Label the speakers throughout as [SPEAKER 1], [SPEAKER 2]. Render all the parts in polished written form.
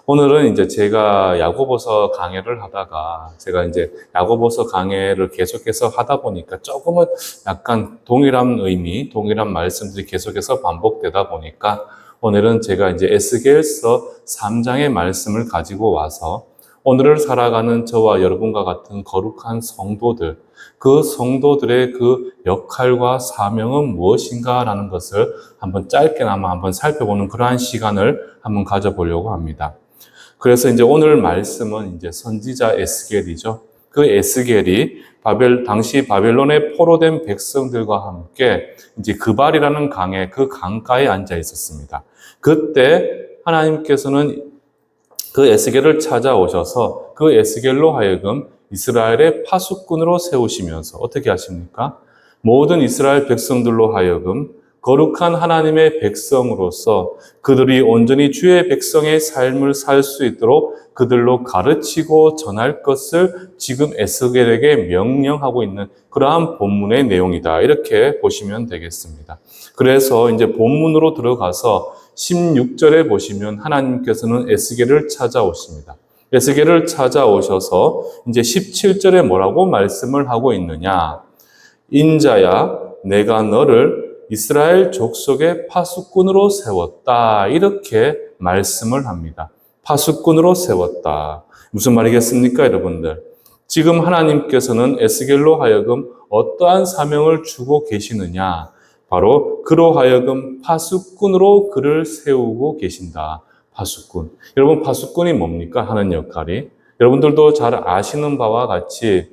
[SPEAKER 1] 오늘은 이제 제가 야고보서 강해를 하다가 제가 이제 야고보서 강해를 계속해서 하다 보니까 조금은 약간 동일한 의미, 동일한 말씀들이 계속해서 반복되다 보니까 오늘은 제가 이제 에스겔서 3장의 말씀을 가지고 와서 오늘을 살아가는 저와 여러분과 같은 거룩한 성도들, 그 성도들의 그 역할과 사명은 무엇인가라는 것을 한번 짧게나마 한번 살펴보는 그러한 시간을 한번 가져보려고 합니다. 그래서 이제 오늘 말씀은 이제 선지자 에스겔이죠. 그 에스겔이 당시 바벨론에 포로된 백성들과 함께 이제 그발이라는 강에, 그 강가에 앉아 있었습니다. 그때 하나님께서는 그 에스겔을 찾아오셔서 그 에스겔로 하여금 이스라엘의 파수꾼으로 세우시면서 어떻게 하십니까? 모든 이스라엘 백성들로 하여금 거룩한 하나님의 백성으로서 그들이 온전히 주의 백성의 삶을 살 수 있도록 그들로 가르치고 전할 것을 지금 에스겔에게 명령하고 있는 그러한 본문의 내용이다. 이렇게 보시면 되겠습니다. 그래서 이제 본문으로 들어가서 16절에 보시면 하나님께서는 에스겔을 찾아오십니다. 에스겔을 찾아오셔서 이제 17절에 뭐라고 말씀을 하고 있느냐? 인자야, 내가 너를 이스라엘 족속의 파수꾼으로 세웠다. 이렇게 말씀을 합니다. 파수꾼으로 세웠다. 무슨 말이겠습니까, 여러분들? 지금 하나님께서는 에스겔로 하여금 어떠한 사명을 주고 계시느냐? 바로 그로 하여금 파수꾼으로 그를 세우고 계신다. 파수꾼. 여러분, 파수꾼이 뭡니까? 하는 역할이. 여러분들도 잘 아시는 바와 같이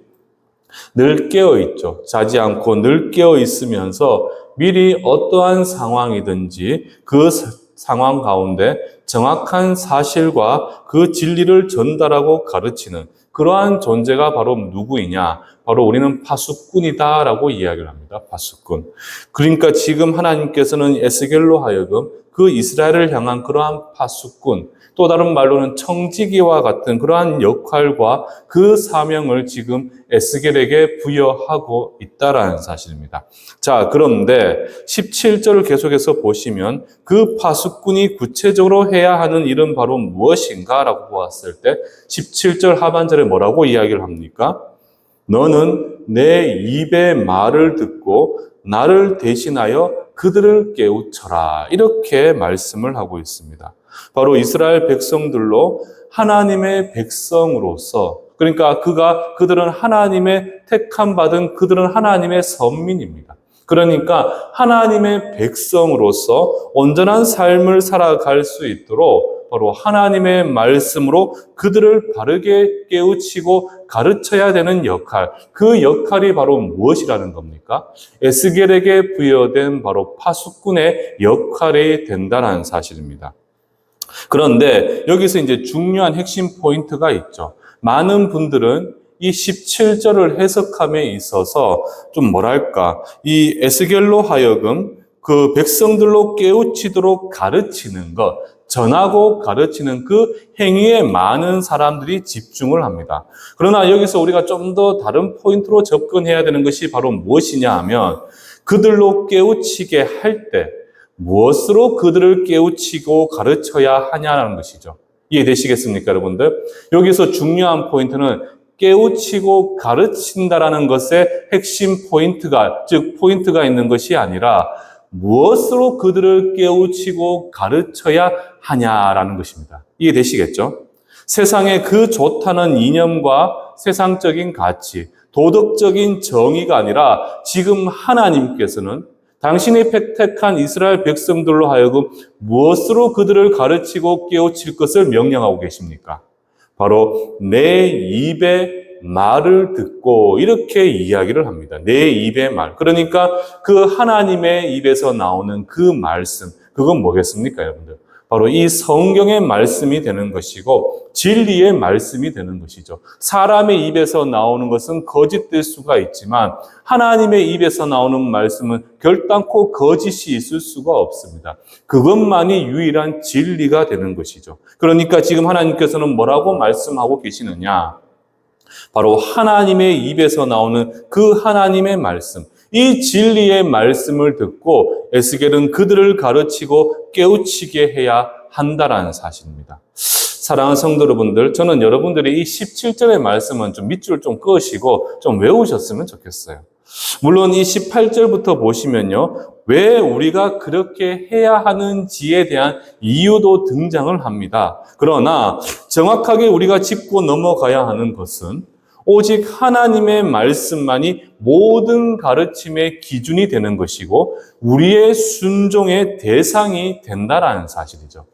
[SPEAKER 1] 늘 깨어 있죠. 자지 않고 늘 깨어 있으면서 미리 어떠한 상황이든지 그 상황 가운데 정확한 사실과 그 진리를 전달하고 가르치는 그러한 존재가 바로 누구이냐? 바로 우리는 파수꾼이다라고 이야기를 합니다. 파수꾼. 그러니까 지금 하나님께서는 에스겔로 하여금 그 이스라엘을 향한 그러한 파수꾼, 또 다른 말로는 청지기와 같은 그러한 역할과 그 사명을 지금 에스겔에게 부여하고 있다라는 사실입니다. 자, 그런데 17절을 계속해서 보시면 그 파수꾼이 구체적으로 해야 하는 일은 바로 무엇인가라고 보았을 때 17절 하반절에 뭐라고 이야기를 합니까? 너는 내 입의 말을 듣고 나를 대신하여 그들을 깨우쳐라. 이렇게 말씀을 하고 있습니다. 바로 이스라엘 백성들로 하나님의 백성으로서, 그러니까 그들은 하나님의 택함 받은 그들은 하나님의 선민입니다. 그러니까 하나님의 백성으로서 온전한 삶을 살아갈 수 있도록 바로 하나님의 말씀으로 그들을 바르게 깨우치고 가르쳐야 되는 역할, 그 역할이 바로 무엇이라는 겁니까? 에스겔에게 부여된 바로 파수꾼의 역할이 된다는 사실입니다. 그런데 여기서 이제 중요한 핵심 포인트가 있죠. 많은 분들은 이 17절을 해석함에 있어서 좀 뭐랄까, 이 에스겔로 하여금 그 백성들로 깨우치도록 가르치는 것, 전하고 가르치는 그 행위에 많은 사람들이 집중을 합니다. 그러나 여기서 우리가 좀 더 다른 포인트로 접근해야 되는 것이 바로 무엇이냐 하면 그들로 깨우치게 할 때 무엇으로 그들을 깨우치고 가르쳐야 하냐는 것이죠. 이해되시겠습니까, 여러분들? 여기서 중요한 포인트는 깨우치고 가르친다라는 것의 핵심 포인트가, 즉 포인트가 있는 것이 아니라 무엇으로 그들을 깨우치고 가르쳐야 하냐라는 것입니다. 이해되시겠죠? 세상의 그 좋다는 이념과 세상적인 가치, 도덕적인 정의가 아니라 지금 하나님께서는 당신이 택한 이스라엘 백성들로 하여금 무엇으로 그들을 가르치고 깨우칠 것을 명령하고 계십니까? 바로 내 입의 말을 듣고 이렇게 이야기를 합니다. 내 입의 말. 그러니까 그 하나님의 입에서 나오는 그 말씀, 그건 뭐겠습니까, 여러분들? 바로 이 성경의 말씀이 되는 것이고 진리의 말씀이 되는 것이죠. 사람의 입에서 나오는 것은 거짓될 수가 있지만 하나님의 입에서 나오는 말씀은 결단코 거짓이 있을 수가 없습니다. 그것만이 유일한 진리가 되는 것이죠. 그러니까 지금 하나님께서는 뭐라고 말씀하고 계시느냐? 바로 하나님의 입에서 나오는 그 하나님의 말씀, 이 진리의 말씀을 듣고 에스겔은 그들을 가르치고 깨우치게 해야 한다라는 사실입니다. 사랑하는 성도 여러분들, 저는 여러분들이 이 17절의 말씀은 좀 밑줄 좀 그으시고 좀 외우셨으면 좋겠어요. 물론 이 18절부터 보시면요, 왜 우리가 그렇게 해야 하는지에 대한 이유도 등장을 합니다. 그러나 정확하게 우리가 짚고 넘어가야 하는 것은 오직 하나님의 말씀만이 모든 가르침의 기준이 되는 것이고 우리의 순종의 대상이 된다라는 사실이죠.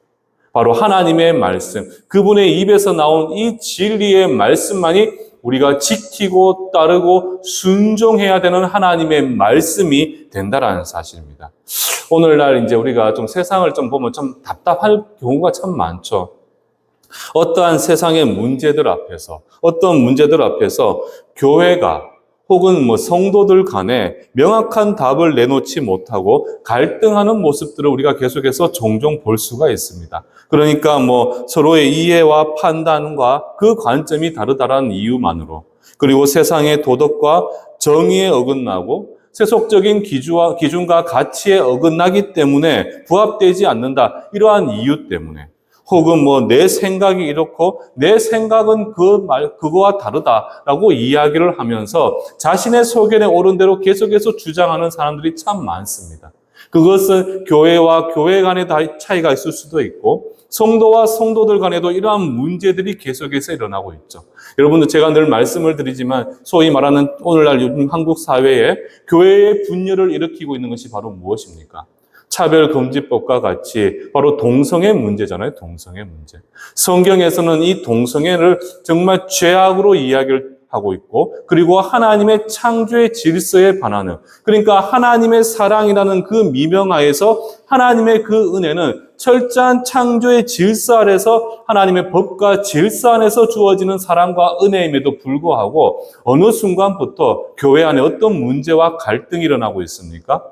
[SPEAKER 1] 바로 하나님의 말씀, 그분의 입에서 나온 이 진리의 말씀만이 우리가 지키고 따르고 순종해야 되는 하나님의 말씀이 된다라는 사실입니다. 오늘날 이제 우리가 좀 세상을 좀 보면 좀 답답할 경우가 참 많죠. 어떠한 세상의 문제들 앞에서, 어떤 문제들 앞에서 교회가 혹은 성도들 간에 명확한 답을 내놓지 못하고 갈등하는 모습들을 우리가 계속해서 종종 볼 수가 있습니다. 그러니까 서로의 이해와 판단과 그 관점이 다르다는 이유만으로, 그리고 세상의 도덕과 정의에 어긋나고 세속적인 기준과 가치에 어긋나기 때문에 부합되지 않는다, 이러한 이유 때문에, 혹은 내 생각이 이렇고 내 생각은 그거와 다르다라고 이야기를 하면서 자신의 소견에 옳은 대로 계속해서 주장하는 사람들이 참 많습니다. 그것은 교회와 교회 간의 차이가 있을 수도 있고 성도와 성도들 간에도 이러한 문제들이 계속해서 일어나고 있죠. 여러분들, 제가 늘 말씀을 드리지만 소위 말하는 오늘날 요즘 한국 사회에 교회의 분열을 일으키고 있는 것이 바로 무엇입니까? 차별금지법과 같이 바로 동성애 문제잖아요. 동성애 문제. 성경에서는 이 동성애를 정말 죄악으로 이야기를 하고 있고, 그리고 하나님의 창조의 질서에 반하는, 그러니까 하나님의 사랑이라는 그 미명하에서 하나님의 그 은혜는 철저한 창조의 질서 아래서 하나님의 법과 질서 안에서 주어지는 사랑과 은혜임에도 불구하고 어느 순간부터 교회 안에 어떤 문제와 갈등이 일어나고 있습니까?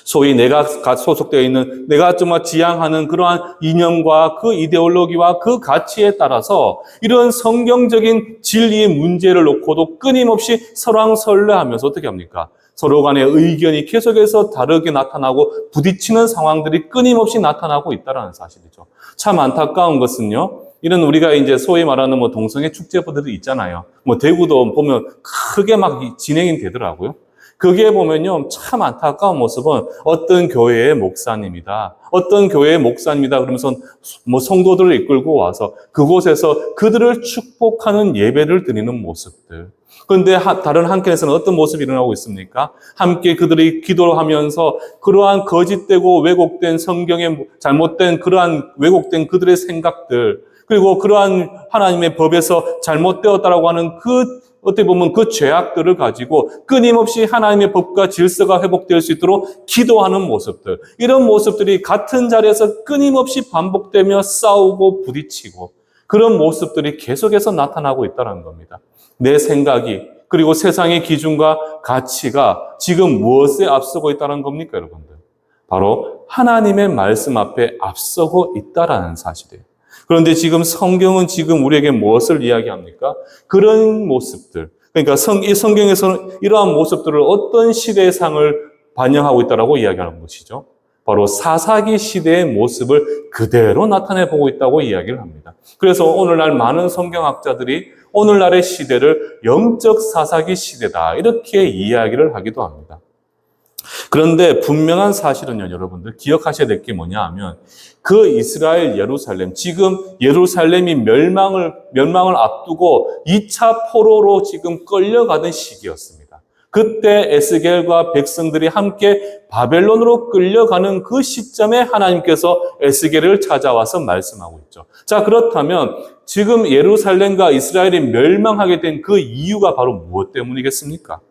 [SPEAKER 1] 소위 내가 소속되어 있는, 내가 정말 지향하는 그러한 이념과 그 이데올로기와 그 가치에 따라서 이런 성경적인 진리의 문제를 놓고도 끊임없이 설왕설래하면서 어떻게 합니까? 서로 간의 의견이 계속해서 다르게 나타나고 부딪히는 상황들이 끊임없이 나타나고 있다는 사실이죠. 참 안타까운 것은요, 이런 우리가 이제 소위 말하는 동성애 축제들이 있잖아요. 대구도 보면 크게 막 진행이 되더라고요. 거기에 보면요, 참 안타까운 모습은 어떤 교회의 목사님이다, 그러면서 성도들을 이끌고 와서 그곳에서 그들을 축복하는 예배를 드리는 모습들. 그런데 다른 한켠에서는 어떤 모습이 일어나고 있습니까? 함께 그들이 기도를 하면서 그러한 거짓되고 왜곡된 성경의 잘못된 그러한 왜곡된 그들의 생각들, 그리고 그러한 하나님의 법에서 잘못되었다라고 하는 어떻게 보면 그 죄악들을 가지고 끊임없이 하나님의 법과 질서가 회복될 수 있도록 기도하는 모습들, 이런 모습들이 같은 자리에서 끊임없이 반복되며 싸우고 부딪히고 그런 모습들이 계속해서 나타나고 있다는 겁니다. 내 생각이, 그리고 세상의 기준과 가치가 지금 무엇에 앞서고 있다는 겁니까, 여러분들? 바로 하나님의 말씀 앞에 앞서고 있다는 사실이에요. 그런데 지금 성경은 지금 우리에게 무엇을 이야기합니까? 그런 모습들. 그러니까 이 성경에서는 이러한 모습들을 어떤 시대상을 반영하고 있다고 이야기하는 것이죠. 바로 사사기 시대의 모습을 그대로 나타내보고 있다고 이야기를 합니다. 그래서 오늘날 많은 성경학자들이 오늘날의 시대를 영적 사사기 시대다, 이렇게 이야기를 하기도 합니다. 그런데 분명한 사실은요, 여러분들 기억하셔야 될 게 뭐냐 하면, 그 이스라엘 예루살렘, 지금 예루살렘이 멸망을 앞두고 2차 포로로 지금 끌려가던 시기였습니다. 그때 에스겔과 백성들이 함께 바벨론으로 끌려가는 그 시점에 하나님께서 에스겔을 찾아와서 말씀하고 있죠. 자, 그렇다면 지금 예루살렘과 이스라엘이 멸망하게 된 그 이유가 바로 무엇 때문이겠습니까?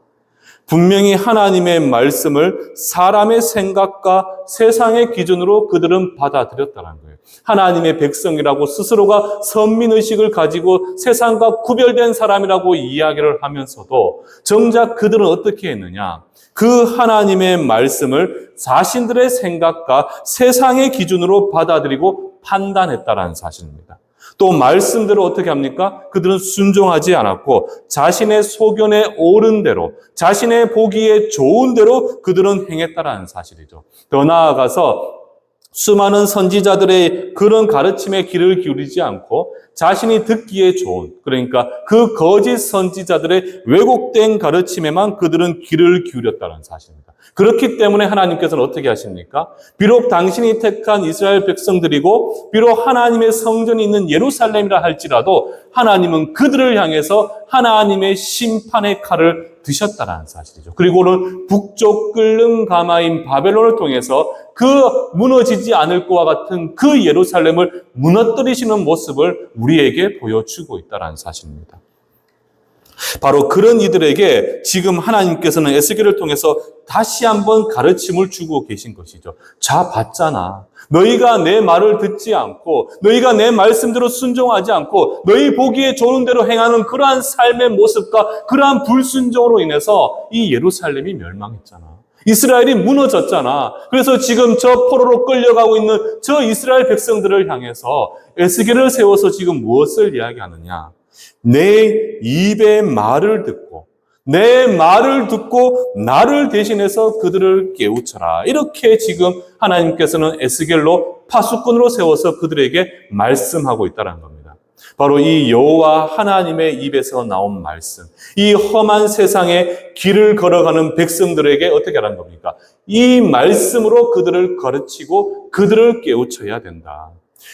[SPEAKER 1] 분명히 하나님의 말씀을 사람의 생각과 세상의 기준으로 그들은 받아들였다는 거예요. 하나님의 백성이라고 스스로가 선민의식을 가지고 세상과 구별된 사람이라고 이야기를 하면서도 정작 그들은 어떻게 했느냐? 그 하나님의 말씀을 자신들의 생각과 세상의 기준으로 받아들이고 판단했다는 사실입니다. 또 말씀대로 어떻게 합니까? 그들은 순종하지 않았고 자신의 소견에 옳은 대로, 자신의 보기에 좋은 대로 그들은 행했다라는 사실이죠. 더 나아가서 수많은 선지자들의 그런 가르침에 귀를 기울이지 않고 자신이 듣기에 좋은, 그러니까 그 거짓 선지자들의 왜곡된 가르침에만 그들은 귀를 기울였다는 사실입니다. 그렇기 때문에 하나님께서는 어떻게 하십니까? 비록 당신이 택한 이스라엘 백성들이고 비록 하나님의 성전이 있는 예루살렘이라 할지라도 하나님은 그들을 향해서 하나님의 심판의 칼을 드셨다는 사실이죠. 그리고는 북쪽 끓는 가마인 바벨론을 통해서 그 무너지지 않을 것과 같은 그 예루살렘을 무너뜨리시는 모습을 우리에게 보여주고 있다는 사실입니다. 바로 그런 이들에게 지금 하나님께서는 에스겔을 통해서 다시 한번 가르침을 주고 계신 것이죠. 자, 봤잖아. 너희가 내 말을 듣지 않고 너희가 내 말씀대로 순종하지 않고 너희 보기에 좋은 대로 행하는 그러한 삶의 모습과 그러한 불순종으로 인해서 이 예루살렘이 멸망했잖아. 이스라엘이 무너졌잖아. 그래서 지금 저 포로로 끌려가고 있는 저 이스라엘 백성들을 향해서 에스겔을 세워서 지금 무엇을 이야기하느냐? 내 입의 말을 듣고 내 말을 듣고 나를 대신해서 그들을 깨우쳐라. 이렇게 지금 하나님께서는 에스겔로 파수꾼으로 세워서 그들에게 말씀하고 있다는 겁니다. 바로 이 여호와 하나님의 입에서 나온 말씀, 이 험한 세상에 길을 걸어가는 백성들에게 어떻게 하라는 겁니까? 이 말씀으로 그들을 가르치고 그들을 깨우쳐야 된다.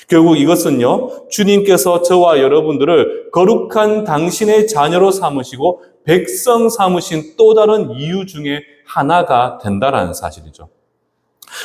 [SPEAKER 1] 결국 이것은요, 주님께서 저와 여러분들을 거룩한 당신의 자녀로 삼으시고 백성 삼으신 또 다른 이유 중에 하나가 된다는 사실이죠.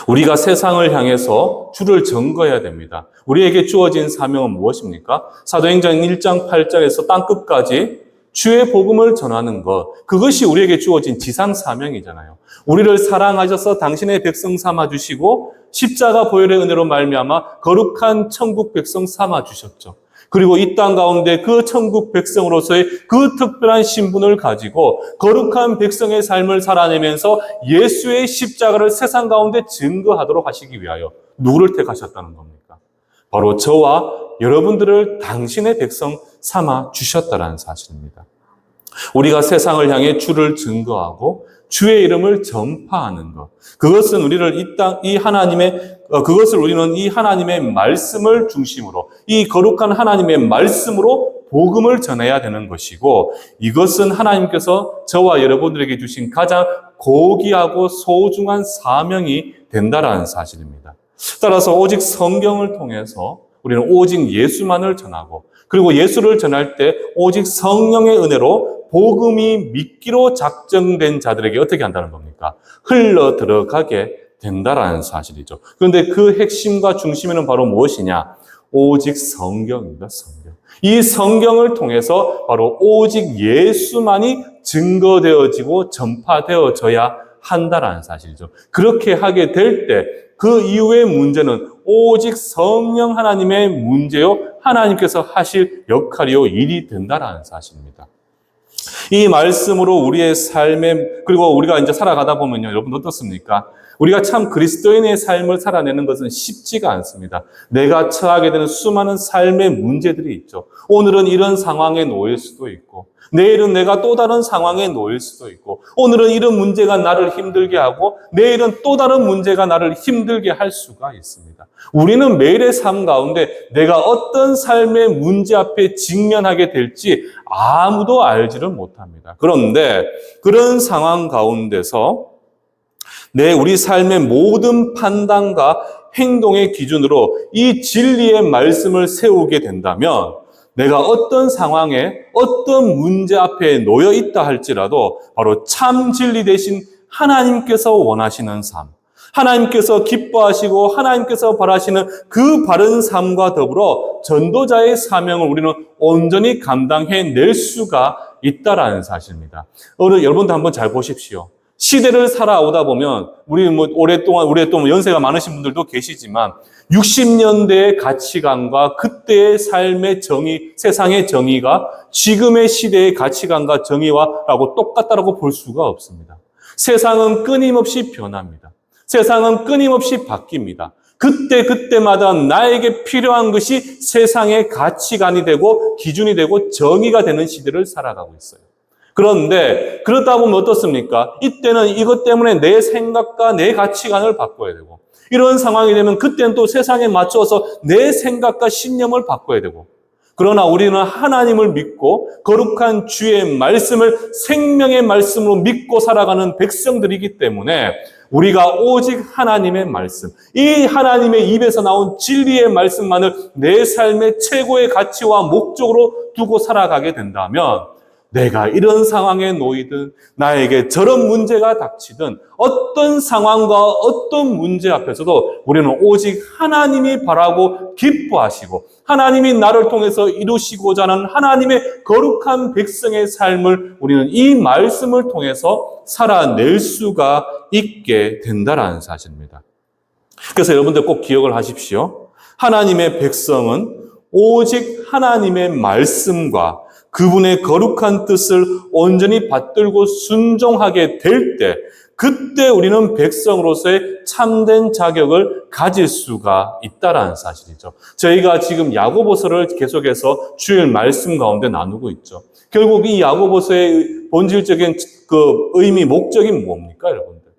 [SPEAKER 1] 우리가 세상을 향해서 주를 증거해야 됩니다. 우리에게 주어진 사명은 무엇입니까? 사도행전 1장 8절에서 땅끝까지 주의 복음을 전하는 것, 그것이 우리에게 주어진 지상 사명이잖아요. 우리를 사랑하셔서 당신의 백성 삼아주시고 십자가 보혈의 은혜로 말미암아 거룩한 천국 백성 삼아주셨죠. 그리고 이 땅 가운데 그 천국 백성으로서의 그 특별한 신분을 가지고 거룩한 백성의 삶을 살아내면서 예수의 십자가를 세상 가운데 증거하도록 하시기 위하여 누구를 택하셨다는 겁니까? 바로 저와 여러분들을 당신의 백성 삼아 주셨다는 사실입니다. 우리가 세상을 향해 주를 증거하고 주의 이름을 전파하는 것. 그것은 우리를 그것을 우리는 이 하나님의 말씀을 중심으로, 이 거룩한 하나님의 말씀으로 복음을 전해야 되는 것이고, 이것은 하나님께서 저와 여러분들에게 주신 가장 고귀하고 소중한 사명이 된다라는 사실입니다. 따라서 오직 성경을 통해서 우리는 오직 예수만을 전하고, 그리고 예수를 전할 때 오직 성령의 은혜로 복음이 믿기로 작정된 자들에게 어떻게 한다는 겁니까? 흘러 들어가게 된다라는 사실이죠. 그런데 그 핵심과 중심에는 바로 무엇이냐? 오직 성경입니다. 성경. 이 성경을 통해서 바로 오직 예수만이 증거되어지고 전파되어져야 한다라는 사실이죠. 그렇게 하게 될 때 그 이후의 문제는 오직 성령 하나님의 문제요, 하나님께서 하실 역할이요, 일이 된다라는 사실입니다. 이 말씀으로 우리의 삶에, 그리고 우리가 이제 살아가다 보면요, 여러분 어떻습니까? 우리가 참 그리스도인의 삶을 살아내는 것은 쉽지가 않습니다. 내가 처하게 되는 수많은 삶의 문제들이 있죠. 오늘은 이런 상황에 놓일 수도 있고, 내일은 내가 또 다른 상황에 놓일 수도 있고, 오늘은 이런 문제가 나를 힘들게 하고, 내일은 또 다른 문제가 나를 힘들게 할 수가 있습니다. 우리는 매일의 삶 가운데 내가 어떤 삶의 문제 앞에 직면하게 될지 아무도 알지를 못합니다. 그런데 그런 상황 가운데서 우리 삶의 모든 판단과 행동의 기준으로 이 진리의 말씀을 세우게 된다면 내가 어떤 상황에 어떤 문제 앞에 놓여 있다 할지라도 바로 참 진리 대신 하나님께서 원하시는 삶, 하나님께서 기뻐하시고 하나님께서 바라시는 그 바른 삶과 더불어 전도자의 사명을 우리는 온전히 감당해낼 수가 있다라는 사실입니다. 여러분도 한번 잘 보십시오. 시대를 살아오다 보면 우리 오랫동안 연세가 많으신 분들도 계시지만 60년대의 가치관과 그때의 삶의 정의, 세상의 정의가 지금의 시대의 가치관과 정의와라고 똑같다라고 볼 수가 없습니다. 세상은 끊임없이 변합니다. 세상은 끊임없이 바뀝니다. 그때마다 나에게 필요한 것이 세상의 가치관이 되고 기준이 되고 정의가 되는 시대를 살아가고 있어요. 그런데 그러다 보면 어떻습니까? 이때는 이것 때문에 내 생각과 내 가치관을 바꿔야 되고, 이런 상황이 되면 그때는 또 세상에 맞춰서 내 생각과 신념을 바꿔야 되고, 그러나 우리는 하나님을 믿고 거룩한 주의 말씀을 생명의 말씀으로 믿고 살아가는 백성들이기 때문에 우리가 오직 하나님의 말씀, 이 하나님의 입에서 나온 진리의 말씀만을 내 삶의 최고의 가치와 목적으로 두고 살아가게 된다면, 내가 이런 상황에 놓이든 나에게 저런 문제가 닥치든 어떤 상황과 어떤 문제 앞에서도 우리는 오직 하나님이 바라고 기뻐하시고 하나님이 나를 통해서 이루시고자 하는 하나님의 거룩한 백성의 삶을 우리는 이 말씀을 통해서 살아낼 수가 있게 된다는 사실입니다. 그래서 여러분들 꼭 기억을 하십시오. 하나님의 백성은 오직 하나님의 말씀과 그분의 거룩한 뜻을 온전히 받들고 순종하게 될 때, 그때 우리는 백성으로서의 참된 자격을 가질 수가 있다라는 사실이죠. 저희가 지금 야고보서를 계속해서 주일 말씀 가운데 나누고 있죠. 결국 이 야고보서의 본질적인 그 의미, 목적이 뭡니까, 여러분들?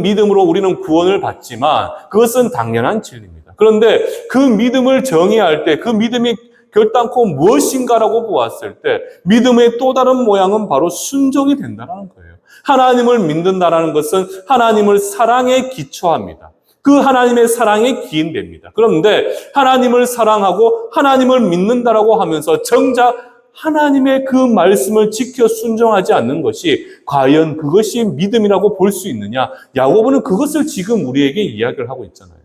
[SPEAKER 1] 믿음으로 우리는 구원을 받지만 그것은 당연한 진리입니다. 그런데 그 믿음을 정의할 때 그 믿음이 결단코 무엇인가라고 보았을 때 믿음의 또 다른 모양은 바로 순종이 된다는 거예요. 하나님을 믿는다는 것은 하나님을 사랑에 기초합니다. 그 하나님의 사랑에 기인됩니다. 그런데 하나님을 사랑하고 하나님을 믿는다라고 하면서 정작 하나님의 그 말씀을 지켜 순종하지 않는 것이 과연 그것이 믿음이라고 볼 수 있느냐? 야고보는 그것을 지금 우리에게 이야기를 하고 있잖아요.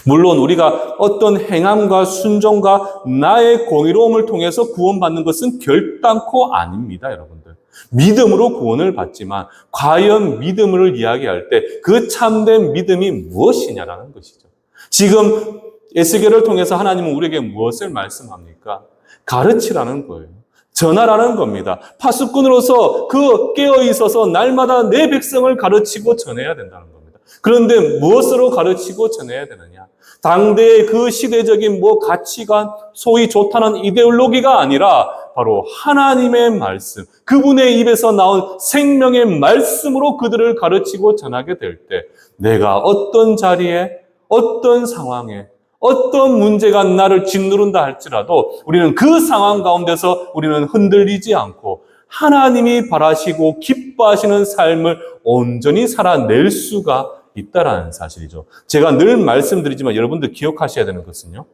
[SPEAKER 1] 물론 우리가 어떤 행함과 순종과 나의 공의로움을 통해서 구원받는 것은 결단코 아닙니다, 여러분들. 믿음으로 구원을 받지만 과연 믿음을 이야기할 때 그 참된 믿음이 무엇이냐라는 것이죠. 지금 에스겔을 통해서 하나님은 우리에게 무엇을 말씀합니까? 가르치라는 거예요. 전하라는 겁니다. 파수꾼으로서 그 깨어 있어서 날마다 내 백성을 가르치고 전해야 된다는 겁니다. 그런데 무엇으로 가르치고 전해야 되느냐? 당대의 그 시대적인 가치관, 소위 좋다는 이데올로기가 아니라 바로 하나님의 말씀, 그분의 입에서 나온 생명의 말씀으로 그들을 가르치고 전하게 될 때 내가 어떤 자리에, 어떤 상황에, 어떤 문제가 나를 짓누른다 할지라도 우리는 그 상황 가운데서 우리는 흔들리지 않고 하나님이 바라시고 기뻐하시는 삶을 온전히 살아낼 수가 있다라는 사실이죠. 제가 늘 말씀드리지만 여러분들 기억하셔야 되는 것은요,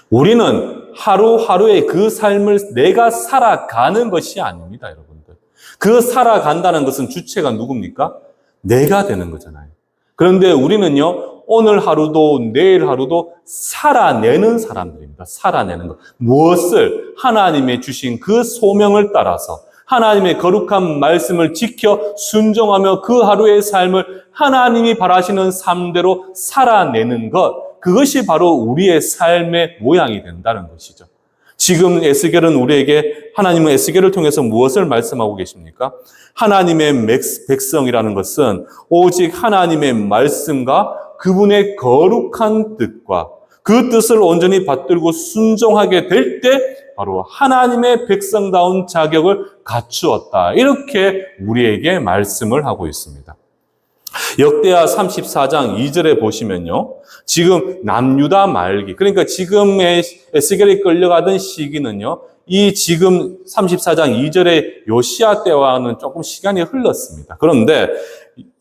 [SPEAKER 1] 우리는 하루하루의 그 삶을 내가 살아가는 것이 아닙니다, 여러분들. 그 살아간다는 것은 주체가 누굽니까? 내가 되는 거잖아요. 그런데 우리는요, 오늘 하루도 내일 하루도 살아내는 사람들입니다. 살아내는 것. 무엇을? 하나님의 주신 그 소명을 따라서 하나님의 거룩한 말씀을 지켜 순종하며 그 하루의 삶을 하나님이 바라시는 삶대로 살아내는 것, 그것이 바로 우리의 삶의 모양이 된다는 것이죠. 지금 에스겔은 우리에게, 하나님은 에스겔을 통해서 무엇을 말씀하고 계십니까? 하나님의 백성이라는 것은 오직 하나님의 말씀과 그분의 거룩한 뜻과 그 뜻을 온전히 받들고 순종하게 될 때 바로 하나님의 백성다운 자격을 갖추었다. 이렇게 우리에게 말씀을 하고 있습니다. 역대하 34장 2절에 보시면요, 지금 남유다 말기, 그러니까 지금의 에스겔이 끌려가던 시기는요, 이 지금 34장 2절의 요시야 때와는 조금 시간이 흘렀습니다. 그런데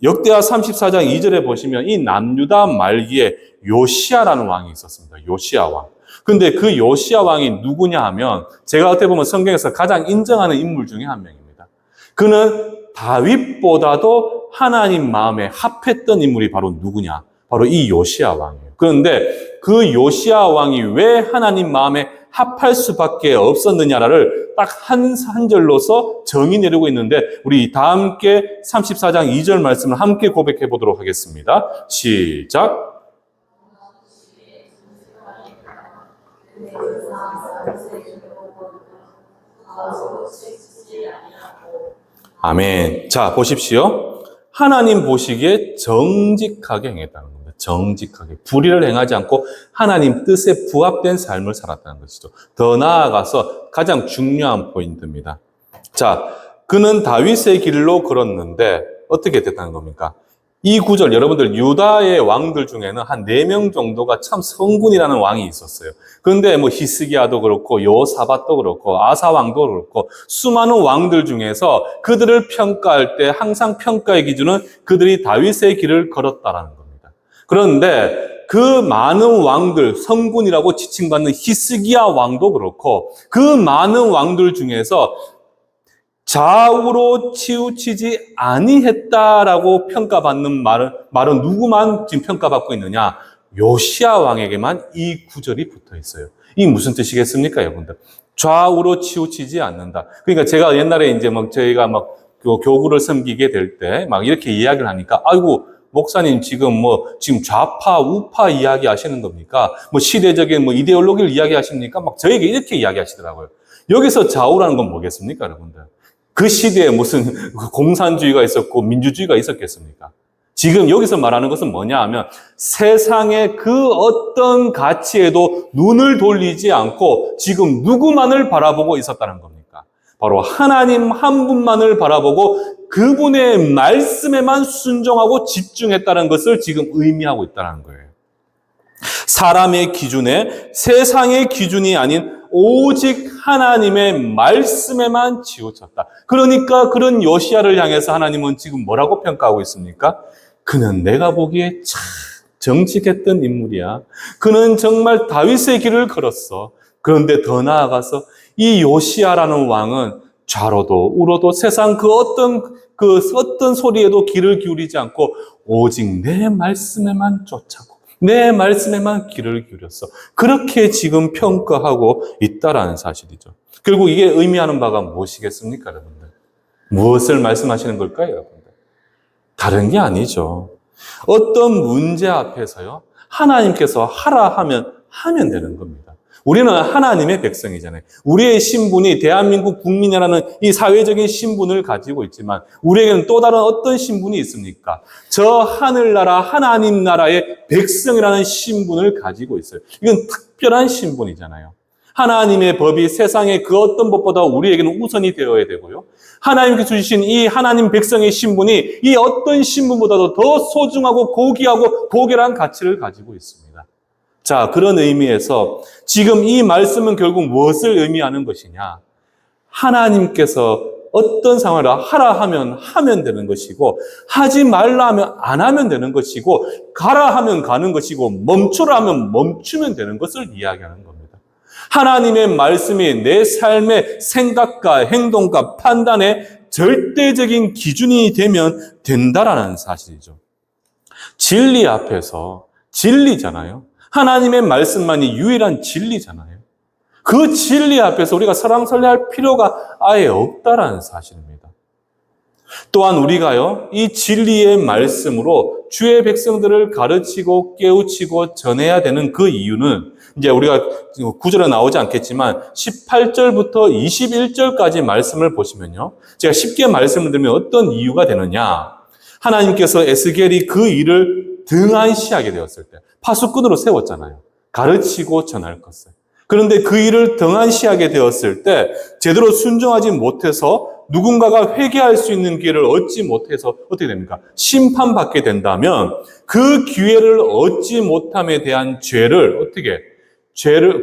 [SPEAKER 1] 역대하 34장 2절에 보시면 이 남유다 말기에 요시야라는 왕이 있었습니다. 요시야 왕. 근데 그 요시야 왕이 누구냐 하면 제가 어떻게 보면 성경에서 가장 인정하는 인물 중에 한 명입니다. 그는 다윗보다도 하나님 마음에 합했던 인물이 바로 누구냐? 바로 이 요시야 왕이에요. 그런데 그 요시야 왕이 왜 하나님 마음에 합할 수밖에 없었느냐를 딱 한 절로서 정의 내리고 있는데 우리 다 함께 34장 2절 말씀을 함께 고백해 보도록 하겠습니다. 시작. 아멘. 자, 보십시오. 하나님 보시기에 정직하게 행했다는 겁니다. 정직하게. 불의를 행하지 않고 하나님 뜻에 부합된 삶을 살았다는 것이죠. 더 나아가서 가장 중요한 포인트입니다. 자, 그는 다윗의 길로 걸었는데 어떻게 됐다는 겁니까? 이 구절, 여러분들 유다의 왕들 중에는 한 4명 정도가 참 성군이라는 왕이 있었어요. 그런데 뭐 히스기야도 그렇고 여호사밧도 그렇고 아사 왕도 그렇고 수많은 왕들 중에서 그들을 평가할 때 항상 평가의 기준은 그들이 다윗의 길을 걸었다라는 겁니다. 그런데 그 많은 왕들, 성군이라고 지칭받는 히스기야 왕도 그렇고 그 많은 왕들 중에서 좌우로 치우치지 아니했다라고 평가받는 말은 누구만 지금 평가받고 있느냐? 요시야 왕에게만 이 구절이 붙어 있어요. 이게 무슨 뜻이겠습니까, 여러분들? 좌우로 치우치지 않는다. 그러니까 제가 옛날에 이제 저희가 교구를 섬기게 될 때 이렇게 이야기를 하니까, 아이고, 목사님 지금 좌파, 우파 이야기 하시는 겁니까? 시대적인 이데올로기를 이야기하십니까? 저에게 이렇게 이야기하시더라고요. 여기서 좌우라는 건 뭐겠습니까, 여러분들? 그 시대에 무슨 공산주의가 있었고 민주주의가 있었겠습니까? 지금 여기서 말하는 것은 뭐냐 하면 세상의 그 어떤 가치에도 눈을 돌리지 않고 지금 누구만을 바라보고 있었다는 겁니까? 바로 하나님 한 분만을 바라보고 그분의 말씀에만 순종하고 집중했다는 것을 지금 의미하고 있다는 거예요. 사람의 기준에 세상의 기준이 아닌 오직 하나님의 말씀에만 치우쳤다. 그러니까 그런 요시야를 향해서 하나님은 지금 뭐라고 평가하고 있습니까? 그는 내가 보기에 참 정직했던 인물이야. 그는 정말 다윗의 길을 걸었어. 그런데 더 나아가서 이 요시야라는 왕은 좌로도 우로도 세상 그 어떤 소리에도 귀를 기울이지 않고 오직 내 말씀에만 쫓아고 내 말씀에만 귀를 기울였어. 그렇게 지금 평가하고 있다라는 사실이죠. 결국 이게 의미하는 바가 무엇이겠습니까, 여러분들? 무엇을 말씀하시는 걸까요, 여러분들? 다른 게 아니죠. 어떤 문제 앞에서요, 하나님께서 하라 하면 되는 겁니다. 우리는 하나님의 백성이잖아요. 우리의 신분이 대한민국 국민이라는 이 사회적인 신분을 가지고 있지만 우리에게는 또 다른 어떤 신분이 있습니까? 저 하늘나라 하나님 나라의 백성이라는 신분을 가지고 있어요. 이건 특별한 신분이잖아요. 하나님의 법이 세상의 그 어떤 법보다 우리에게는 우선이 되어야 되고요. 하나님께서 주신 이 하나님 백성의 신분이 이 어떤 신분보다도 더 소중하고 고귀하고 고결한 가치를 가지고 있습니다. 자, 그런 의미에서 지금 이 말씀은 결국 무엇을 의미하는 것이냐? 하나님께서 어떤 상황을 하라 하면 되는 것이고, 하지 말라 하면 안 하면 되는 것이고, 가라 하면 가는 것이고, 멈추라 하면 멈추면 되는 것을 이야기하는 겁니다. 하나님의 말씀이 내 삶의 생각과 행동과 판단의 절대적인 기준이 되면 된다라는 사실이죠. 진리 앞에서 진리잖아요. 하나님의 말씀만이 유일한 진리잖아요. 그 진리 앞에서 우리가 설왕설래할 필요가 아예 없다라는 사실입니다. 또한 우리가요, 이 진리의 말씀으로 주의 백성들을 가르치고 깨우치고 전해야 되는 그 이유는 이제 우리가 구절에 나오지 않겠지만 18절부터 21절까지 말씀을 보시면요. 제가 쉽게 말씀을 드리면 어떤 이유가 되느냐. 하나님께서 에스겔이 그 일을 등한시하게 되었을 때 파수꾼으로 세웠잖아요. 가르치고 전할 것을. 그런데 그 일을 등한시하게 되었을 때 제대로 순종하지 못해서 누군가가 회개할 수 있는 기회를 얻지 못해서 어떻게 됩니까? 심판받게 된다면 그 기회를 얻지 못함에 대한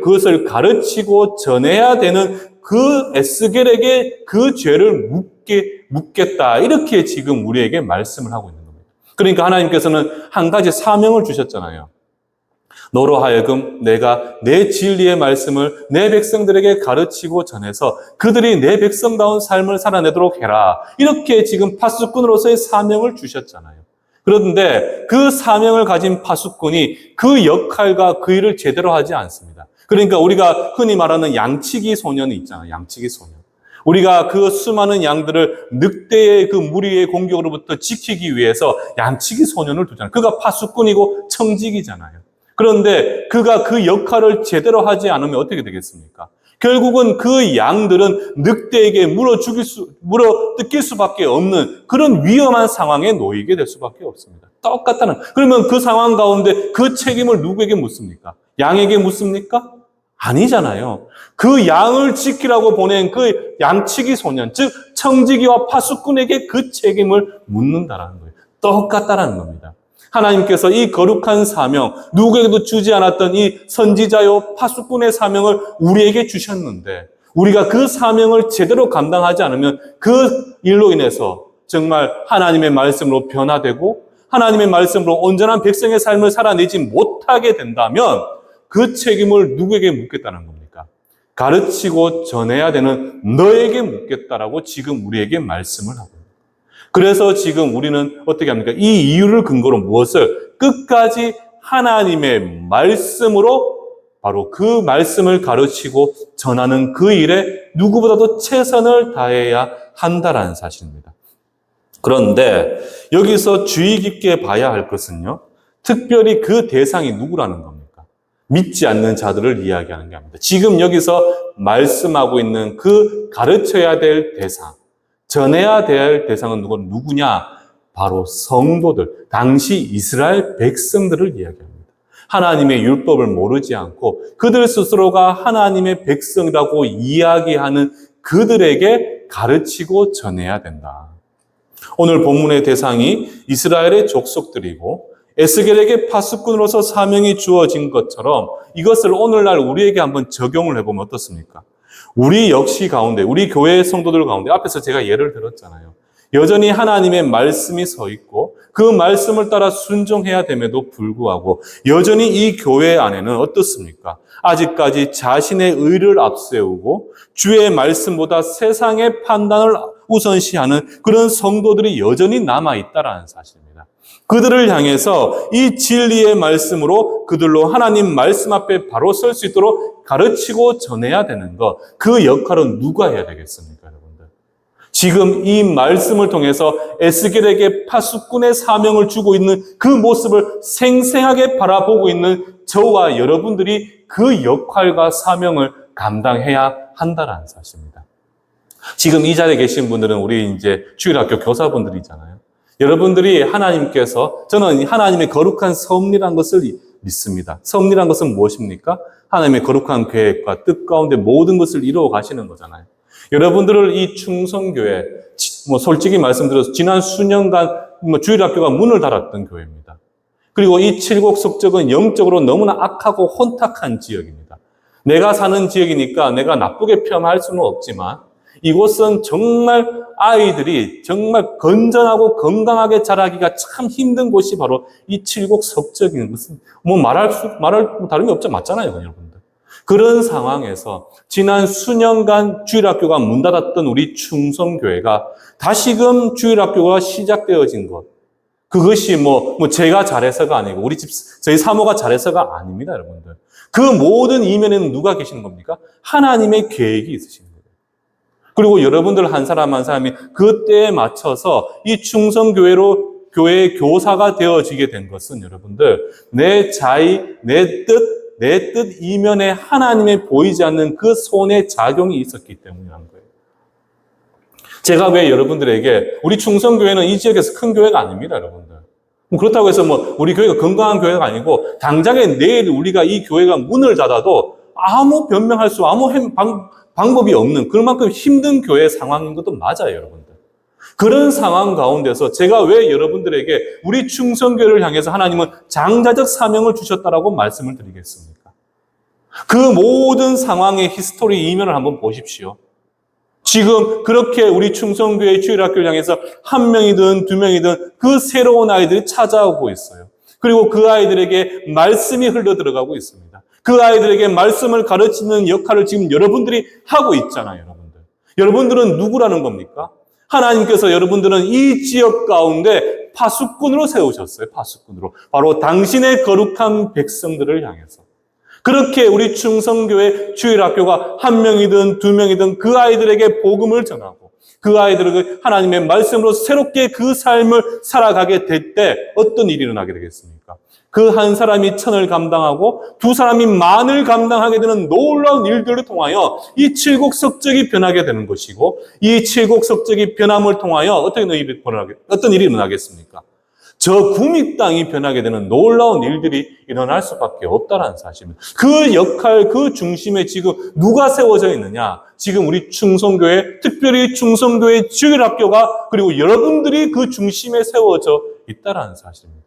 [SPEAKER 1] 그것을 가르치고 전해야 되는 그 에스겔에게 그 죄를 묻겠다. 이렇게 지금 우리에게 말씀을 하고 있는 겁니다. 그러니까 하나님께서는 한 가지 사명을 주셨잖아요. 너로 하여금 내가 내 진리의 말씀을 내 백성들에게 가르치고 전해서 그들이 내 백성다운 삶을 살아내도록 해라. 이렇게 지금 파수꾼으로서의 사명을 주셨잖아요. 그런데 그 사명을 가진 파수꾼이 그 역할과 그 일을 제대로 하지 않습니다. 그러니까 우리가 흔히 말하는 양치기 소년이 있잖아요. 양치기 소년. 우리가 그 수많은 양들을 늑대의 그 무리의 공격으로부터 지키기 위해서 양치기 소년을 두잖아요. 그가 파수꾼이고 청직이잖아요. 그런데 그가 그 역할을 제대로 하지 않으면 어떻게 되겠습니까? 결국은 그 양들은 늑대에게 물어 뜯길 수밖에 없는 그런 위험한 상황에 놓이게 될 수밖에 없습니다. 똑같다는. 그러면 그 상황 가운데 그 책임을 누구에게 묻습니까? 양에게 묻습니까? 아니잖아요. 그 양을 지키라고 보낸 그 양치기 소년, 즉 청지기와 파수꾼에게 그 책임을 묻는다라는 거예요. 똑같다라는 겁니다. 하나님께서 이 거룩한 사명, 누구에게도 주지 않았던 이 선지자요 파수꾼의 사명을 우리에게 주셨는데 우리가 그 사명을 제대로 감당하지 않으면 그 일로 인해서 정말 하나님의 말씀으로 변화되고 하나님의 말씀으로 온전한 백성의 삶을 살아내지 못하게 된다면 그 책임을 누구에게 묻겠다는 겁니까? 가르치고 전해야 되는 너에게 묻겠다라고 지금 우리에게 말씀을 하고 있습니다. 그래서 지금 우리는 어떻게 합니까? 이 이유를 근거로 무엇을? 끝까지 하나님의 말씀으로 바로 그 말씀을 가르치고 전하는 그 일에 누구보다도 최선을 다해야 한다라는 사실입니다. 그런데 여기서 주의 깊게 봐야 할 것은요, 특별히 그 대상이 누구라는 겁니까? 믿지 않는 자들을 이야기하는 게 아닙니다. 지금 여기서 말씀하고 있는 그 가르쳐야 될 대상, 전해야 될 대상은 누구냐? 바로 성도들, 당시 이스라엘 백성들을 이야기합니다. 하나님의 율법을 모르지 않고 그들 스스로가 하나님의 백성이라고 이야기하는 그들에게 가르치고 전해야 된다. 오늘 본문의 대상이 이스라엘의 족속들이고 에스겔에게 파수꾼으로서 사명이 주어진 것처럼 이것을 오늘날 우리에게 한번 적용을 해보면 어떻습니까? 우리 역시 가운데, 우리 교회 성도들 가운데, 앞에서 제가 예를 들었잖아요. 여전히 하나님의 말씀이 서 있고 그 말씀을 따라 순종해야 됨에도 불구하고 여전히 이 교회 안에는 어떻습니까? 아직까지 자신의 의를 앞세우고 주의 말씀보다 세상의 판단을 우선시하는 그런 성도들이 여전히 남아있다라는 사실입니다. 그들을 향해서 이 진리의 말씀으로 그들로 하나님 말씀 앞에 바로 설 수 있도록 가르치고 전해야 되는 것, 그 역할은 누가 해야 되겠습니까, 여러분들? 지금 이 말씀을 통해서 에스겔에게 파수꾼의 사명을 주고 있는 그 모습을 생생하게 바라보고 있는 저와 여러분들이 그 역할과 사명을 감당해야 한다는 사실입니다. 지금 이 자리에 계신 분들은 우리 이제 주일학교 교사분들이잖아요. 여러분들이 하나님께서, 저는 하나님의 거룩한 섭리란 것을 믿습니다. 섭리란 것은 무엇입니까? 하나님의 거룩한 계획과 뜻 가운데 모든 것을 이루어 가시는 거잖아요. 여러분들을 이 충성교회, 솔직히 말씀드려서 지난 수년간 주일학교가 문을 닫았던 교회입니다. 그리고 이 칠곡석적은 영적으로 너무나 악하고 혼탁한 지역입니다. 내가 사는 지역이니까 내가 나쁘게 표현할 수는 없지만 이곳은 정말 아이들이 정말 건전하고 건강하게 자라기가 참 힘든 곳이 바로 이 칠곡석적인 것은 말할 다름이 없죠. 맞잖아요, 여러분들. 그런 상황에서 지난 수년간 주일학교가 문 닫았던 우리 충성교회가 다시금 주일학교가 시작되어진 것. 그것이 제가 잘해서가 아니고 저희 사모가 잘해서가 아닙니다, 여러분들. 그 모든 이면에는 누가 계시는 겁니까? 하나님의 계획이 있으신 거예요. 그리고 여러분들 한 사람 한 사람이 그때에 맞춰서 이 충성교회로 교회의 교사가 되어지게 된 것은 여러분들 내 자의, 내 뜻 이면에 하나님의 보이지 않는 그 손의 작용이 있었기 때문이라는 거예요. 제가 왜 여러분들에게 우리 충성교회는 이 지역에서 큰 교회가 아닙니다, 여러분들. 그렇다고 해서 우리 교회가 건강한 교회가 아니고 당장에 내일 우리가 이 교회가 문을 닫아도 아무 변명할 수, 아무 방법이 없는 그만큼 힘든 교회 상황인 것도 맞아요, 여러분들. 그런 상황 가운데서 제가 왜 여러분들에게 우리 충성교회를 향해서 하나님은 장자적 사명을 주셨다라고 말씀을 드리겠습니까? 그 모든 상황의 히스토리 이면을 한번 보십시오. 지금 그렇게 우리 충성교회 주일학교를 향해서 한 명이든 두 명이든 그 새로운 아이들이 찾아오고 있어요. 그리고 그 아이들에게 말씀이 흘러들어가고 있습니다. 그 아이들에게 말씀을 가르치는 역할을 지금 여러분들이 하고 있잖아요, 여러분들. 여러분들은 누구라는 겁니까? 하나님께서 여러분들은 이 지역 가운데 파수꾼으로 세우셨어요, 파수꾼으로. 바로 당신의 거룩한 백성들을 향해서. 그렇게 우리 충성교회 주일학교가 한 명이든 두 명이든 그 아이들에게 복음을 전하고 그 아이들에게 하나님의 말씀으로 새롭게 그 삶을 살아가게 될 때 어떤 일이 일어나게 되겠습니까? 그 한 사람이 천을 감당하고 두 사람이 만을 감당하게 되는 놀라운 일들을 통하여 이 칠곡석적이 변하게 되는 것이고 이 칠곡석적이 변함을 통하여 어떤 일이 일어나겠습니까? 저 구미 땅이 변하게 되는 놀라운 일들이 일어날 수밖에 없다는 사실입니다. 그 역할, 그 중심에 지금 누가 세워져 있느냐? 지금 우리 충성교회, 특별히 충성교회 주일학교가 그리고 여러분들이 그 중심에 세워져 있다는 사실입니다.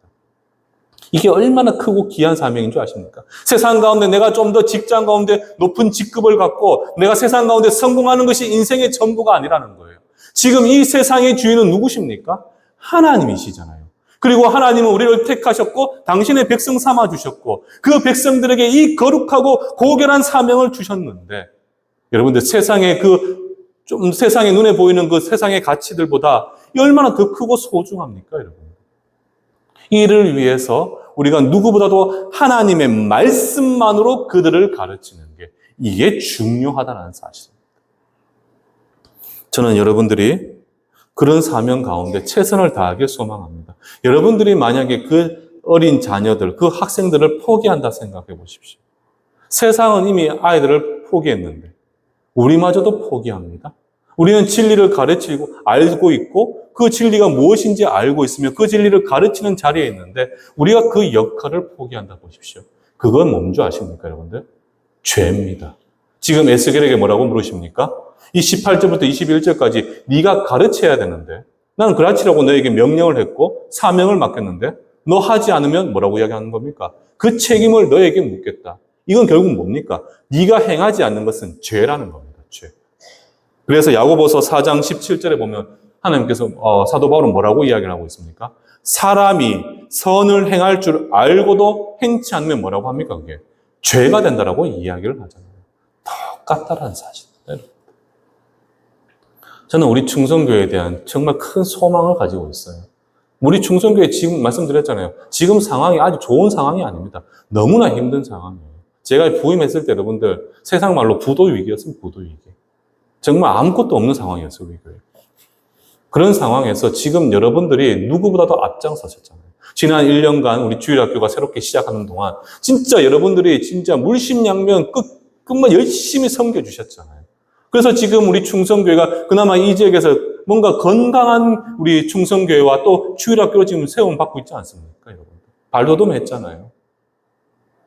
[SPEAKER 1] 이게 얼마나 크고 귀한 사명인 줄 아십니까? 세상 가운데 내가 좀 더 직장 가운데 높은 직급을 갖고 내가 세상 가운데 성공하는 것이 인생의 전부가 아니라는 거예요. 지금 이 세상의 주인은 누구십니까? 하나님이시잖아요. 그리고 하나님은 우리를 택하셨고 당신의 백성 삼아주셨고 그 백성들에게 이 거룩하고 고결한 사명을 주셨는데 여러분들 세상의 세상의 눈에 보이는 그 세상의 가치들보다 얼마나 더 크고 소중합니까, 여러분? 이를 위해서 우리가 누구보다도 하나님의 말씀만으로 그들을 가르치는 게 이게 중요하다는 사실입니다. 저는 여러분들이 그런 사명 가운데 최선을 다하길 소망합니다. 여러분들이 만약에 그 어린 자녀들, 그 학생들을 포기한다 생각해 보십시오. 세상은 이미 아이들을 포기했는데 우리마저도 포기합니다. 우리는 진리를 가르치고 알고 있고 그 진리가 무엇인지 알고 있으며 그 진리를 가르치는 자리에 있는데 우리가 그 역할을 포기한다 보십시오. 그건 뭔 줄 아십니까, 여러분들? 죄입니다. 지금 에스겔에게 뭐라고 물으십니까? 이 18절부터 21절까지 네가 가르쳐야 되는데 나는 가르치라고 너에게 명령을 했고 사명을 맡겼는데 너 하지 않으면 뭐라고 이야기하는 겁니까? 그 책임을 너에게 묻겠다. 이건 결국 뭡니까? 네가 행하지 않는 것은 죄라는 겁니다. 죄. 그래서 야고보서 4장 17절에 보면 하나님께서 사도 바울은 뭐라고 이야기를 하고 있습니까? 사람이 선을 행할 줄 알고도 행치 않으면 뭐라고 합니까? 그게 죄가 된다라고 이야기를 하잖아요. 똑같다라는 사실입니다. 저는 우리 충성교회에 대한 정말 큰 소망을 가지고 있어요. 우리 충성교회 지금 말씀드렸잖아요. 지금 상황이 아주 좋은 상황이 아닙니다. 너무나 힘든 상황이에요. 제가 부임했을 때 여러분들 세상 말로 부도위기였습니다. 부도위기. 정말 아무것도 없는 상황이었어요. 우리 교회. 그런 상황에서 지금 여러분들이 누구보다도 앞장서셨잖아요. 지난 1년간 우리 주일학교가 새롭게 시작하는 동안 진짜 여러분들이 진짜 물심양면 끝만 열심히 섬겨주셨잖아요. 그래서 지금 우리 충성교회가 그나마 이 지역에서 뭔가 건강한 우리 충성교회와 또 주일학교로 지금 세움받고 있지 않습니까, 여러분? 발돋움했잖아요.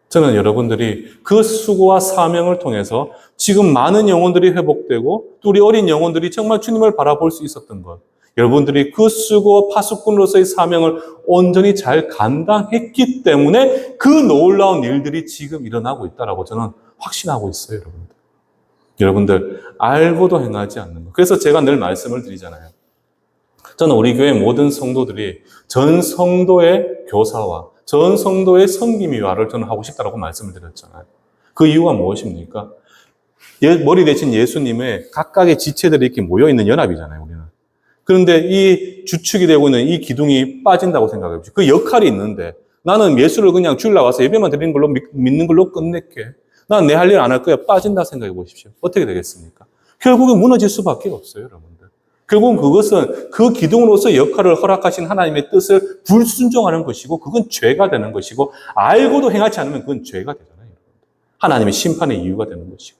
[SPEAKER 1] 저는 여러분들이 그 수고와 사명을 통해서 지금 많은 영혼들이 회복되고 또 우리 어린 영혼들이 정말 주님을 바라볼 수 있었던 것. 여러분들이 그 수고 파수꾼으로서의 사명을 온전히 잘 감당했기 때문에 그 놀라운 일들이 지금 일어나고 있다고 저는 확신하고 있어요, 여러분들. 여러분들 알고도 행하지 않는 것. 그래서 제가 늘 말씀을 드리잖아요. 저는 우리 교회 모든 성도들이 전 성도의 교사와 전 성도의 섬김이와를 저는 하고 싶다고 말씀을 드렸잖아요. 그 이유가 무엇입니까? 머리 대신 예수님의 각각의 지체들이 이렇게 모여있는 연합이잖아요, 우리는. 그런데 이 주축이 되고 있는 이 기둥이 빠진다고 생각해 보십시오. 그 역할이 있는데 나는 예수를 그냥 주일 나와서 예배만 드리는 걸로 믿는 걸로 끝낼게. 난 내 할 일 안 할 거야. 빠진다 생각해 보십시오. 어떻게 되겠습니까? 결국은 무너질 수밖에 없어요, 여러분들. 결국은 그것은 그 기둥으로서 역할을 허락하신 하나님의 뜻을 불순종하는 것이고 그건 죄가 되는 것이고 알고도 행하지 않으면 그건 죄가 되잖아요. 하나님의 심판의 이유가 되는 것이고.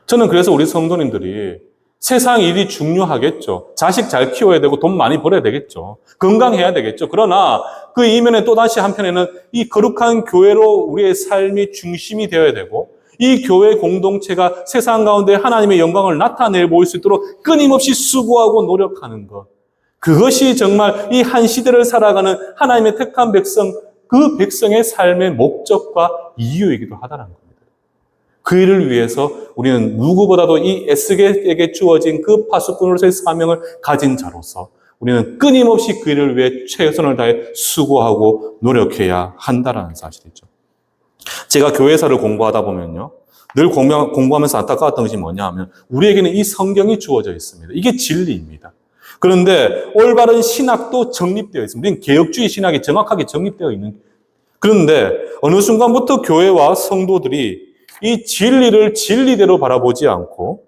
[SPEAKER 1] 저는 그래서 우리 성도님들이 세상 일이 중요하겠죠. 자식 잘 키워야 되고 돈 많이 벌어야 되겠죠. 건강해야 되겠죠. 그러나 그 이면에 또다시 한편에는 이 거룩한 교회로 우리의 삶이 중심이 되어야 되고 이 교회 공동체가 세상 가운데 하나님의 영광을 나타내 보일 수 있도록 끊임없이 수고하고 노력하는 것. 그것이 정말 이 한 시대를 살아가는 하나님의 택한 백성, 그 백성의 삶의 목적과 이유이기도 하다는 겁니다. 그 일을 위해서 우리는 누구보다도 이 에스겔에게 주어진 그 파수꾼으로서의 사명을 가진 자로서 우리는 끊임없이 그 일을 위해 최선을 다해 수고하고 노력해야 한다는 사실이죠. 제가 교회사를 공부하다 보면요. 늘 공부하면서 안타까웠던 것이 뭐냐 하면 우리에게는 이 성경이 주어져 있습니다. 이게 진리입니다. 그런데 올바른 신학도 정립되어 있습니다. 우리는 개혁주의 신학이 정확하게 정립되어 있는. 그런데 어느 순간부터 교회와 성도들이 이 진리를 진리대로 바라보지 않고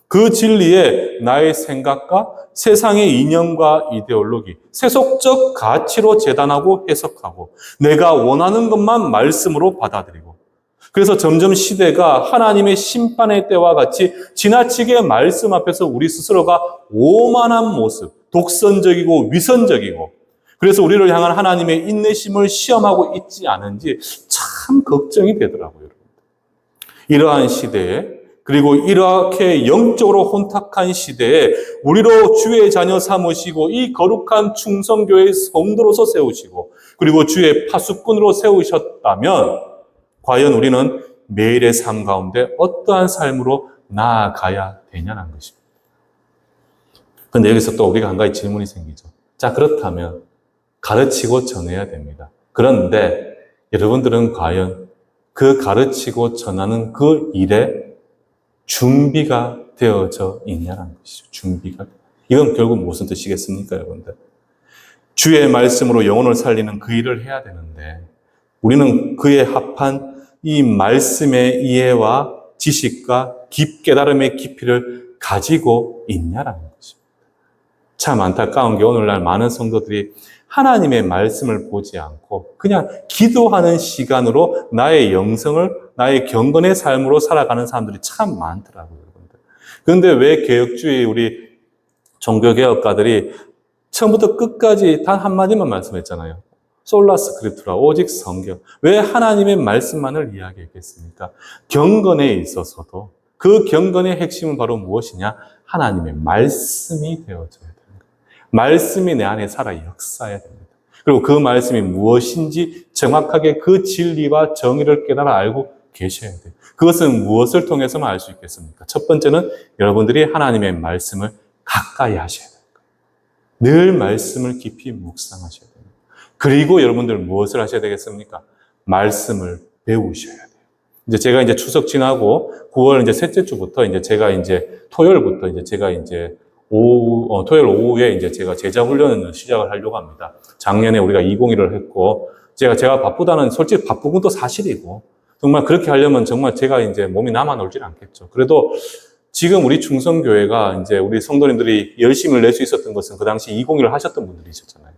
[SPEAKER 1] 그 진리에 나의 생각과 세상의 이념과 이데올로기, 세속적 가치로 재단하고 해석하고 내가 원하는 것만 말씀으로 받아들이고 그래서 점점 시대가 하나님의 심판의 때와 같이 지나치게 말씀 앞에서 우리 스스로가 오만한 모습, 독선적이고 위선적이고 그래서 우리를 향한 하나님의 인내심을 시험하고 있지 않은지 참 걱정이 되더라고요. 이러한 시대에, 그리고 이렇게 영적으로 혼탁한 시대에 우리로 주의 자녀 삼으시고 이 거룩한 충성교회의 성도로서 세우시고 그리고 주의 파수꾼으로 세우셨다면 과연 우리는 매일의 삶 가운데 어떠한 삶으로 나아가야 되냐는 것입니다. 그런데 여기서 또 우리가 한 가지 질문이 생기죠. 자, 그렇다면 가르치고 전해야 됩니다. 그런데 여러분들은 과연 그 가르치고 전하는 그 일에 준비가 되어져 있냐는 것이죠. 준비가. 이건 결국 무슨 뜻이겠습니까, 여러분들? 주의 말씀으로 영혼을 살리는 그 일을 해야 되는데 우리는 그에 합한 이 말씀의 이해와 지식과 깨달음의 깊이를 가지고 있냐라는 것입니다. 참 안타까운 게 오늘날 많은 성도들이 하나님의 말씀을 보지 않고 그냥 기도하는 시간으로 나의 영성을, 나의 경건의 삶으로 살아가는 사람들이 참 많더라고요, 여러분들. 그런데 왜 개혁주의 우리 종교개혁가들이 처음부터 끝까지 단 한마디만 말씀했잖아요. 솔라 스크립투라, 오직 성경. 왜 하나님의 말씀만을 이야기했겠습니까? 경건에 있어서도 그 경건의 핵심은 바로 무엇이냐? 하나님의 말씀이 되어져야 됩니다. 말씀이 내 안에 살아 역사해야 됩니다. 그리고 그 말씀이 무엇인지 정확하게 그 진리와 정의를 깨달아 알고 계셔야 돼요. 그것은 무엇을 통해서만 알 수 있겠습니까? 첫 번째는 여러분들이 하나님의 말씀을 가까이 하셔야 돼요. 늘 말씀을 깊이 묵상하셔야 돼요. 그리고 여러분들 무엇을 하셔야 되겠습니까? 말씀을 배우셔야 돼요. 이제 제가 이제 추석 지나고 9월 이제 셋째 주부터 제가 토요일부터 제가 토요일 오후에 제가 제자 훈련을 시작을 하려고 합니다. 작년에 우리가 201을 했고, 제가 바쁘다는, 솔직히 바쁜 것도 사실이고, 정말 그렇게 하려면 정말 제가 몸이 남아 놀질 않겠죠. 그래도 지금 우리 충성교회가 우리 성도님들이 열심을 낼 수 있었던 것은 그 당시 201을 하셨던 분들이셨잖아요.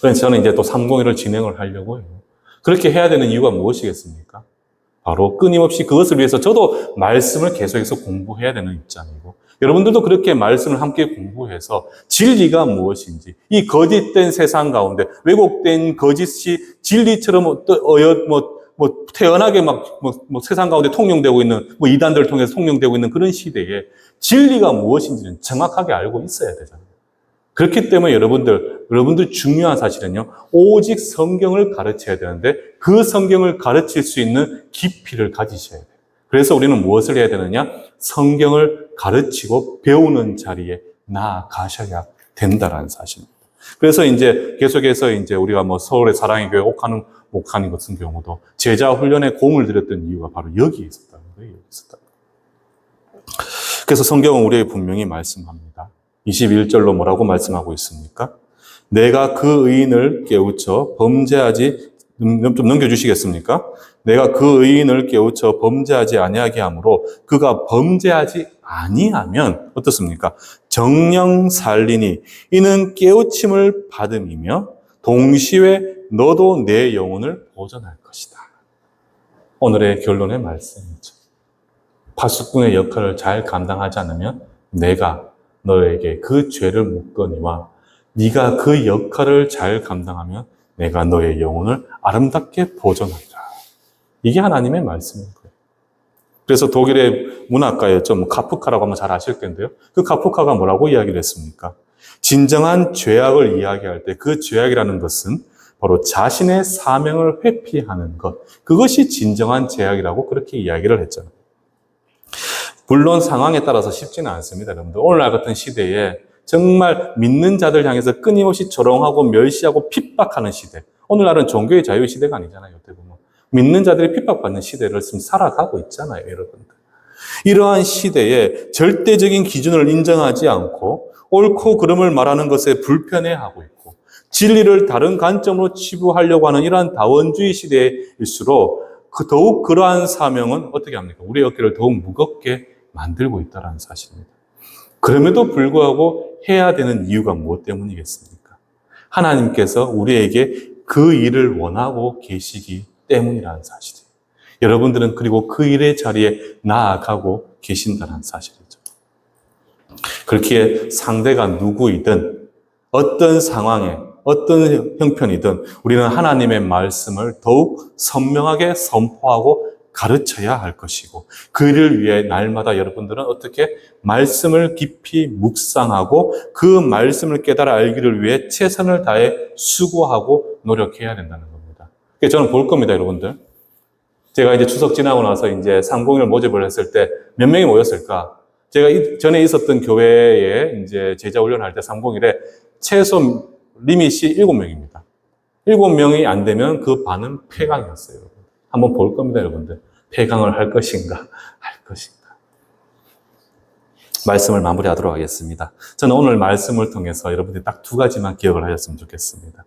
[SPEAKER 1] 그래서 저는 또 301을 진행을 하려고 해요. 그렇게 해야 되는 이유가 무엇이겠습니까? 바로 끊임없이 그것을 위해서 저도 말씀을 계속해서 공부해야 되는 입장이고, 여러분들도 그렇게 말씀을 함께 공부해서 진리가 무엇인지, 이 거짓된 세상 가운데 왜곡된 거짓이 진리처럼 태연하게 세상 가운데 통용되고 있는, 이단들을 통해서 통용되고 있는 그런 시대에 진리가 무엇인지는 정확하게 알고 있어야 되잖아요. 그렇기 때문에 여러분들 중요한 사실은요, 오직 성경을 가르쳐야 되는데 그 성경을 가르칠 수 있는 깊이를 가지셔야 돼요. 그래서 우리는 무엇을 해야 되느냐? 성경을 가르치고 배우는 자리에 나아가셔야 된다라는 사실입니다. 그래서 계속해서 우리가 서울의 사랑의 교회 옥하는 목사님 같은 경우도 제자 훈련에 공을 들였던 이유가 바로 여기에 있었다는 거예요. 그래서 성경은 우리에게 분명히 말씀합니다. 21절로 뭐라고 말씀하고 있습니까? 내가 그 의인을 깨우쳐 범죄하지, 좀 넘겨주시겠습니까? 내가 그 의인을 깨우쳐 범죄하지 아니하게 하므로 그가 범죄하지 아니하면 어떻습니까? 정령 살리니 이는 깨우침을 받음이며 동시에 너도 내 영혼을 보존할 것이다. 오늘의 결론의 말씀이죠. 파수꾼의 역할을 잘 감당하지 않으면 내가 너에게 그 죄를 묻거니와 네가 그 역할을 잘 감당하면 내가 너의 영혼을 아름답게 보존한다. 이게 하나님의 말씀인 거예요. 그래서 독일의 문학가였죠. 카프카라고 하면 잘 아실 텐데요. 그 카프카가 뭐라고 이야기를 했습니까? 진정한 죄악을 이야기할 때 그 죄악이라는 것은 바로 자신의 사명을 회피하는 것. 그것이 진정한 죄악이라고 그렇게 이야기를 했잖아요. 물론 상황에 따라서 쉽지는 않습니다, 여러분들. 오늘날 같은 시대에 정말 믿는 자들 향해서 끊임없이 조롱하고 멸시하고 핍박하는 시대. 오늘날은 종교의 자유 시대가 아니잖아요, 어떻게 보면. 믿는 자들이 핍박받는 시대를 지금 살아가고 있잖아요, 여러분들. 이러한 시대에 절대적인 기준을 인정하지 않고 옳고 그름을 말하는 것에 불편해하고 있고 진리를 다른 관점으로 치부하려고 하는 이러한 다원주의 시대일수록 더욱 그러한 사명은 어떻게 합니까? 우리의 어깨를 더욱 무겁게 만들고 있다는 사실입니다. 그럼에도 불구하고 해야 되는 이유가 무엇 때문이겠습니까? 하나님께서 우리에게 그 일을 원하고 계시기 때문이라는 사실이에요. 여러분들은 그리고 그 일의 자리에 나아가고 계신다는 사실이죠. 그렇기에 상대가 누구이든 어떤 상황에 어떤 형편이든 우리는 하나님의 말씀을 더욱 선명하게 선포하고 가르쳐야 할 것이고, 그를 위해 날마다 여러분들은 어떻게 말씀을 깊이 묵상하고 그 말씀을 깨달아 알기를 위해 최선을 다해 수고하고 노력해야 된다는 겁니다. 그래서 저는 볼 겁니다, 여러분들. 제가 이제 추석 지나고 나서 이제 301 모집을 했을 때 몇 명이 모였을까? 제가 전에 있었던 교회에 이제 제자 훈련할 때 301에 최소 리밋이 7명입니다. 7명이 안 되면 그 반은 폐강이었어요. 한번 볼 겁니다, 여러분들. 폐강을 할 것인가, 할 것인가. 말씀을 마무리하도록 하겠습니다. 저는 오늘 말씀을 통해서 여러분들이 딱 2가지만 기억을 하셨으면 좋겠습니다.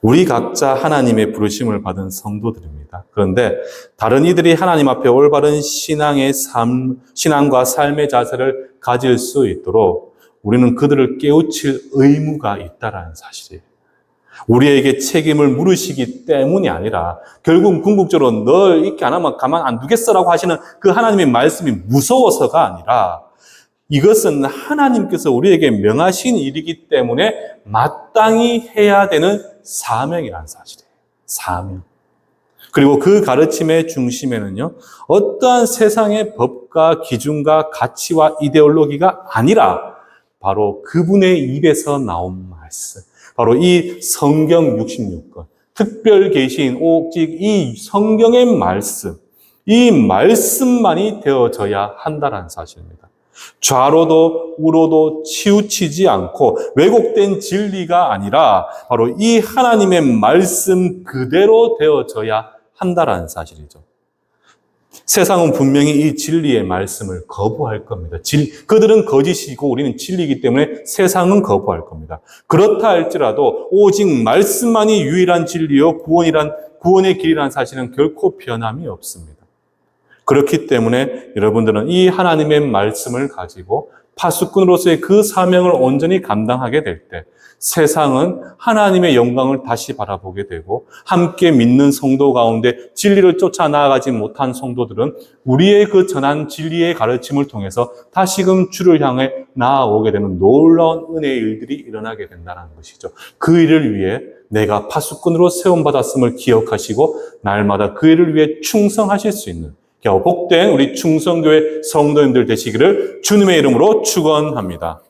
[SPEAKER 1] 우리 각자 하나님의 부르심을 받은 성도들입니다. 그런데 다른 이들이 하나님 앞에 올바른 신앙과 삶의 자세를 가질 수 있도록 우리는 그들을 깨우칠 의무가 있다는 사실이에요. 우리에게 책임을 물으시기 때문이 아니라 결국 궁극적으로 널 이렇게 안 하면 가만 안 두겠어라고 하시는 그 하나님의 말씀이 무서워서가 아니라 이것은 하나님께서 우리에게 명하신 일이기 때문에 마땅히 해야 되는 사명이라는 사실이에요. 사명. 그리고 그 가르침의 중심에는요, 어떠한 세상의 법과 기준과 가치와 이데올로기가 아니라 바로 그분의 입에서 나온 말씀, 바로 이 성경 66권, 특별 계시인 오직 이 성경의 말씀, 이 말씀만이 되어져야 한다는 사실입니다. 좌로도 우로도 치우치지 않고 왜곡된 진리가 아니라 바로 이 하나님의 말씀 그대로 되어져야 한다는 사실이죠. 세상은 분명히 이 진리의 말씀을 거부할 겁니다. 그들은 거짓이고 우리는 진리이기 때문에 세상은 거부할 겁니다. 그렇다 할지라도 오직 말씀만이 유일한 진리요 구원의 길이라는 사실은 결코 변함이 없습니다. 그렇기 때문에 여러분들은 이 하나님의 말씀을 가지고 파수꾼으로서의 그 사명을 온전히 감당하게 될 때 세상은 하나님의 영광을 다시 바라보게 되고 함께 믿는 성도 가운데 진리를 쫓아 나아가지 못한 성도들은 우리의 그 전한 진리의 가르침을 통해서 다시금 주를 향해 나아오게 되는 놀라운 은혜의 일들이 일어나게 된다는 것이죠. 그 일을 위해 내가 파수꾼으로 세움받았음을 기억하시고 날마다 그 일을 위해 충성하실 수 있는 복된 우리 충성교회 성도님들 되시기를 주님의 이름으로 축원합니다.